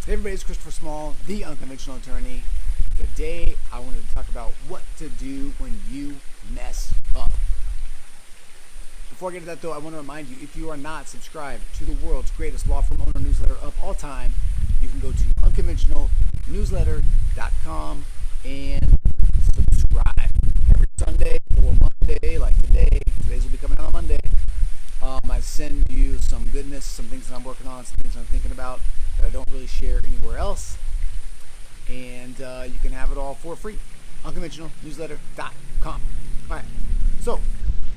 Hey everybody, it's Christopher Small, the Unconventional Attorney. Today I wanted to talk about what to do when you mess up. Before I get to that though, I want to remind you, if you are not subscribed to the world's greatest law firm owner newsletter of all time, you can go to unconventionalnewsletter.com and subscribe. Every Sunday or Monday, like today's will be coming out on Monday, I send you some goodness, some things that I'm working on, some things I'm thinking about that I don't really share anywhere else. And you can have it all for free. Unconventionalnewsletter.com. Alright, so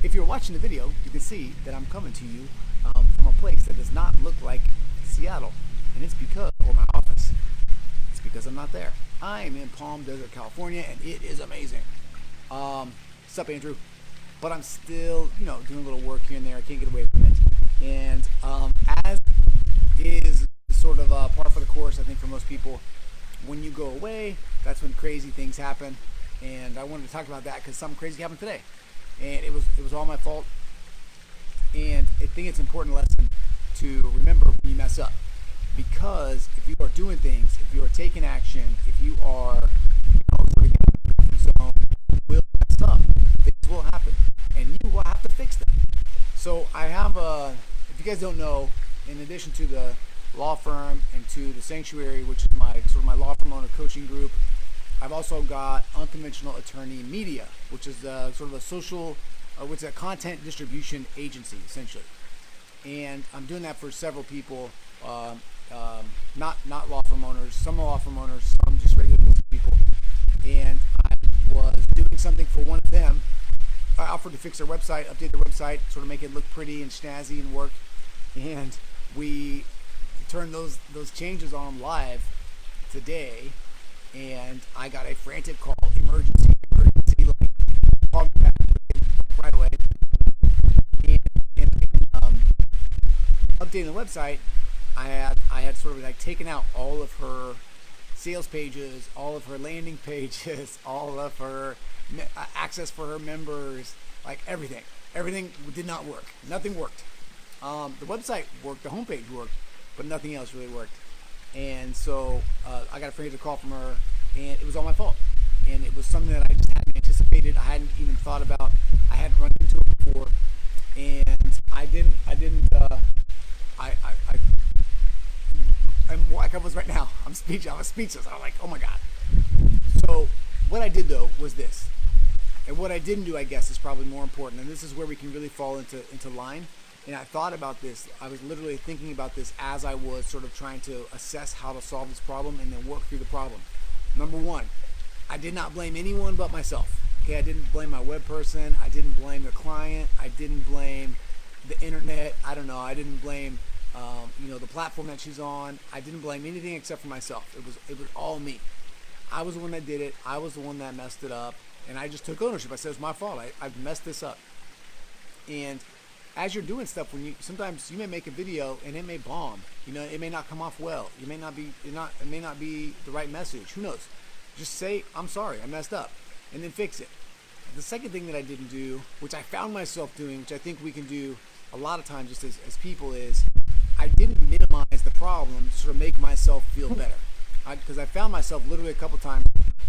if you're watching the video, you can see that I'm coming to you from a place that does not look like Seattle. And it's because, or my office, it's because I'm not there. I am in Palm Desert, California, and it is amazing. What's up, Andrew? But I'm still, doing a little work here and there. I can't get away from it. And as is sort of par for the course, I think, for most people, when you go away, that's when crazy things happen. And I wanted to talk about that because something crazy happened today. And it was all my fault. And I think it's an important lesson to remember when you mess up. Because if you are doing things, if you are taking action, if you are sort of getting out of your comfort zone, you will mess up. Things will happen. And you will have to fix them. So I have if you guys don't know, in addition to the law firm and to the Sanctuary, which is my law firm owner coaching group, I've also got Unconventional Attorney Media, which is sort of a social, which is a content distribution agency, essentially. And I'm doing that for several people, not law firm owners, some law firm owners, some just regular people. And I was doing something for one of them. I offered to fix their website, update their website, sort of make it look pretty and snazzy and work. And we turned those changes on live today, and I got a frantic call, emergency, like, called me back right away. And updating the website, I had sort of like taken out all of her sales pages, all of her landing pages, all of her access for her members, like everything did not work. Nothing worked. The website worked, the homepage worked, but nothing else really worked. And so I got a frantic call from her, and it was all my fault. And it was something that I just hadn't anticipated. I hadn't even thought about. I hadn't run into it before, and I'm like I was right now. I was speechless. I'm like, oh my God. So what I did though was this. And what I didn't do, I guess, is probably more important. And this is where we can really fall into line. And I thought about this. I was literally thinking about this as I was sort of trying to assess how to solve this problem and then work through the problem. Number one, I did not blame anyone but myself. Okay, I didn't blame my web person. I didn't blame the client. I didn't blame the internet. I don't know. I didn't blame the platform that she's on. I didn't blame anything except for myself. It was all me. I was the one that did it. I was the one that messed it up. And I just took ownership. I said, it's my fault. I've messed this up. And as you're doing stuff, sometimes you may make a video and it may bomb. It may not come off well. It may not be the right message. Who knows? Just say, I'm sorry, I messed up, and then fix it. The second thing that I didn't do, which I found myself doing, which I think we can do a lot of times just as people, is I didn't minimize the problem to sort of make myself feel better. Because I found myself literally a couple times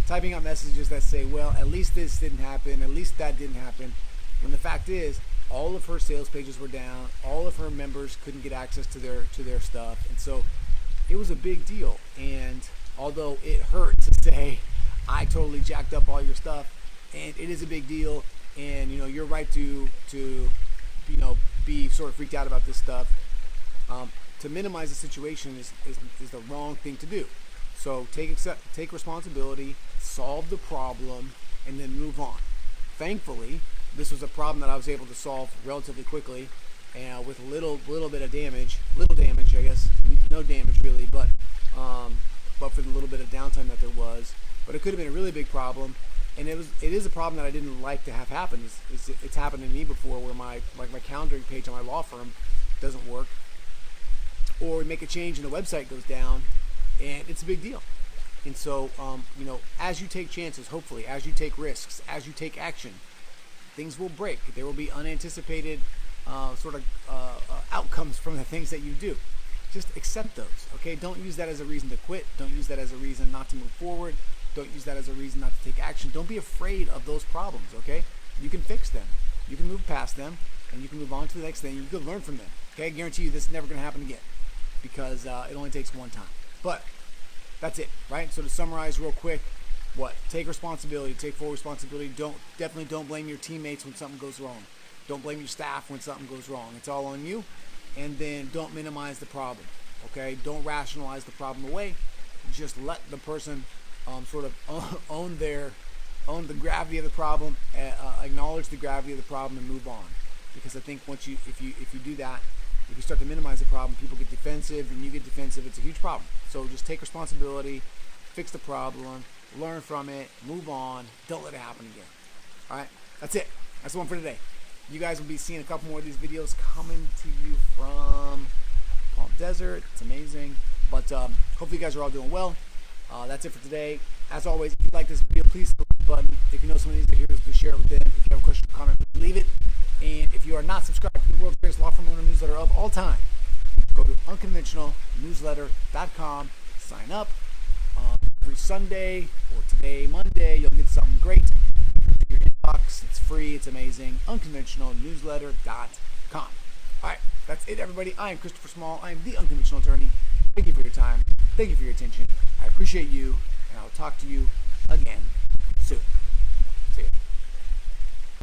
typing out messages that say, well, at least this didn't happen, at least that didn't happen, when the fact is, all of her sales pages were down, all of her members couldn't get access to their stuff, and so it was a big deal. And although it hurt to say, I totally jacked up all your stuff, and it is a big deal, and you're right to be sort of freaked out about this stuff, to minimize the situation is the wrong thing to do. So take responsibility, solve the problem, and then move on. Thankfully, this was a problem that I was able to solve relatively quickly, and with little bit of damage, I guess, no damage really, but for the little bit of downtime that there was. But it could have been a really big problem, and it is a problem that I didn't like to have happen. It's happened to me before, where my calendaring page on my law firm doesn't work, or we make a change and the website goes down, and it's a big deal. And so, as you take chances, hopefully, as you take risks, as you take action, things will break. There will be unanticipated outcomes from the things that you do. just accept those. Okay, don't use that as a reason to quit. Don't use that as a reason not to move forward. Don't use that as a reason not to take action. Don't be afraid of those problems. Okay, you can fix them. You can move past them, and you can move on to the next thing. You can learn from them. Okay, I guarantee you this is never going to happen again, because it only takes one time. But that's it, right? So to summarize real quick, take responsibility, take full responsibility. Definitely don't blame your teammates when something goes wrong. Don't blame your staff when something goes wrong. It's all on you. And then don't minimize the problem. Okay, don't rationalize the problem away. Just let the person sort of own the gravity of the problem, acknowledge the gravity of the problem, and move on. Because I think if you do that, if you start to minimize the problem, people get defensive, and you get defensive. It's a huge problem. So just take responsibility, fix the problem, learn from it, move on. Don't let it happen again. All right, that's it. That's the one for today. You guys will be seeing a couple more of these videos coming to you from Palm Desert. It's amazing. But hopefully you guys are all doing well. That's it for today. As always, if you like this video, please hit the like button. If you know someone needs to hear this, please share it with them. If you have a question or comment, please leave it. And if you are not subscribed to the world's greatest law firm owner newsletter of all time, go to unconventionalnewsletter.com. Sign up. Every Sunday or today, Monday, you'll get something great. Your inbox. It's free. It's amazing. Unconventionalnewsletter.com. All right. That's it, everybody. I am Christopher Small. I am the Unconventional Attorney. Thank you for your time. Thank you for your attention. I appreciate you, and I will talk to you again soon.